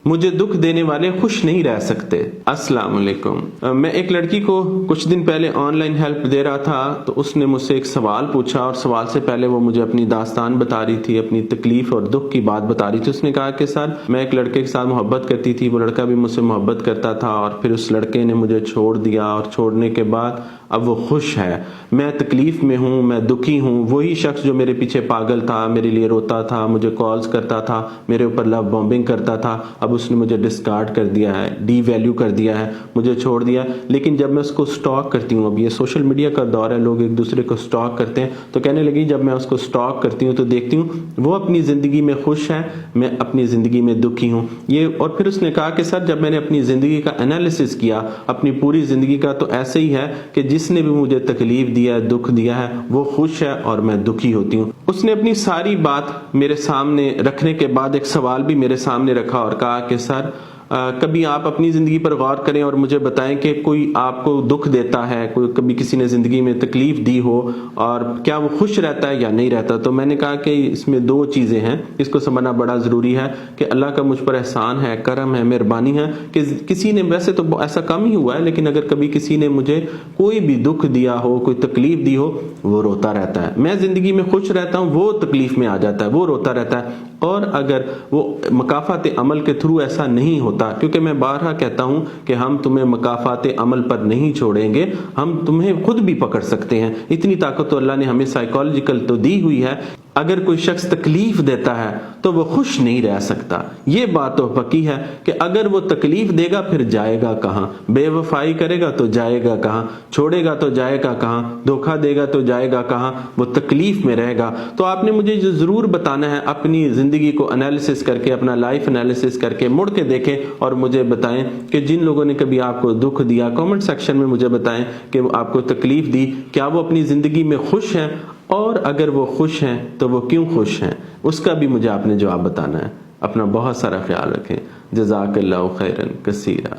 مجھے دکھ دینے والے خوش نہیں رہ سکتے۔ السلام علیکم۔ میں ایک لڑکی کو کچھ دن پہلے آن لائن ہیلپ دے رہا تھا تو اس نے مجھ سے ایک سوال پوچھا، اور سوال سے پہلے وہ مجھے اپنی داستان بتا رہی تھی، اپنی تکلیف اور دکھ کی بات بتا رہی تھی۔ اس نے کہا کہ سر میں ایک لڑکے کے ساتھ محبت کرتی تھی، وہ لڑکا بھی مجھ سے محبت کرتا تھا، اور پھر اس لڑکے نے مجھے چھوڑ دیا، اور چھوڑنے کے بعد اب وہ خوش ہے۔ میں تکلیف میں ہوں، میں دکھی ہوں۔ وہی شخص جو میرے پیچھے پاگل تھا، میرے لیے روتا تھا، مجھے کالز کرتا تھا، میرے اوپر لو بامبنگ کرتا تھا، اب اس نے مجھے ڈسکارڈ کر دیا ہے، ڈی ویلیو کر دیا ہے، مجھے چھوڑ دیا۔ لیکن جب میں اس کو سٹاک کرتی ہوں، اب یہ سوشل میڈیا کا دور ہے، لوگ ایک دوسرے کو سٹاک کرتے ہیں، تو کہنے لگی جب میں اس کو سٹاک کرتی ہوں تو دیکھتی ہوں وہ اپنی زندگی میں خوش ہے، میں اپنی زندگی میں دکھی ہوں۔ اور پھر اس نے کہا کہ سر جب میں نے اپنی زندگی کا انالیسس کیا، اپنی پوری زندگی کا، تو ایسے ہی ہے کہ جس نے بھی مجھے تکلیف دیا ہے، دکھ دیا ہے، وہ خوش ہے اور میں دکھی ہوتی ہوں۔ اس نے اپنی ساری بات میرے سامنے رکھنے کے بعد ایک سوال بھی میرے سامنے رکھا اور کہا کہ سر کبھی آپ اپنی زندگی پر غور کریں اور مجھے بتائیں کہ کوئی آپ کو دکھ دیتا ہے، کوئی کبھی کسی نے زندگی میں تکلیف دی ہو، اور کیا وہ خوش رہتا ہے یا نہیں رہتا؟ تو میں نے کہا کہ اس میں دو چیزیں ہیں، اس کو سمجھنا بڑا ضروری ہے کہ اللہ کا مجھ پر احسان ہے، کرم ہے، مہربانی ہے کہ کسی نے، ویسے تو ایسا کم ہی ہوا ہے، لیکن اگر کبھی کسی نے مجھے کوئی بھی دکھ دیا ہو، کوئی تکلیف دی ہو، وہ روتا رہتا ہے۔ میں زندگی میں خوش رہتا ہوں، وہ تکلیف میں آ جاتا ہے، وہ روتا رہتا ہے۔ اور اگر وہ مکافات عمل کے تھرو ایسا نہیں ہوتا، کیونکہ میں بارہا کہتا ہوں کہ ہم تمہیں مکافات عمل پر نہیں چھوڑیں گے، ہم تمہیں خود بھی پکڑ سکتے ہیں۔ اتنی طاقت تو اللہ نے ہمیں سائیکالوجیکل تو دی ہوئی ہے۔ اگر کوئی شخص تکلیف دیتا ہے تو وہ خوش نہیں رہ سکتا۔ یہ بات تو پکی ہے کہ اگر وہ تکلیف دے گا پھر جائے گا کہاں؟ بے وفائی کرے گا تو جائے گا کہاں؟ چھوڑے گا تو جائے گا کہاں؟ دھوکہ دے گا تو جائے گا کہاں؟ وہ تکلیف میں رہے گا۔ تو آپ نے مجھے جو ضرور بتانا ہے، اپنی زندگی کو انالیسس کر کے، اپنا لائف انالیسس کر کے مڑ کے دیکھیں اور مجھے بتائیں کہ جن لوگوں نے کبھی آپ کو دکھ دیا، کامنٹ سیکشن میں مجھے بتائیں کہ آپ کو تکلیف دی، کیا وہ اپنی زندگی میں خوش ہیں؟ اور اگر وہ خوش ہیں تو وہ کیوں خوش ہیں؟ اس کا بھی مجھے آپ نے جواب بتانا ہے۔ اپنا بہت سارا خیال رکھیں۔ جزاک اللہ خیرا کثیرا۔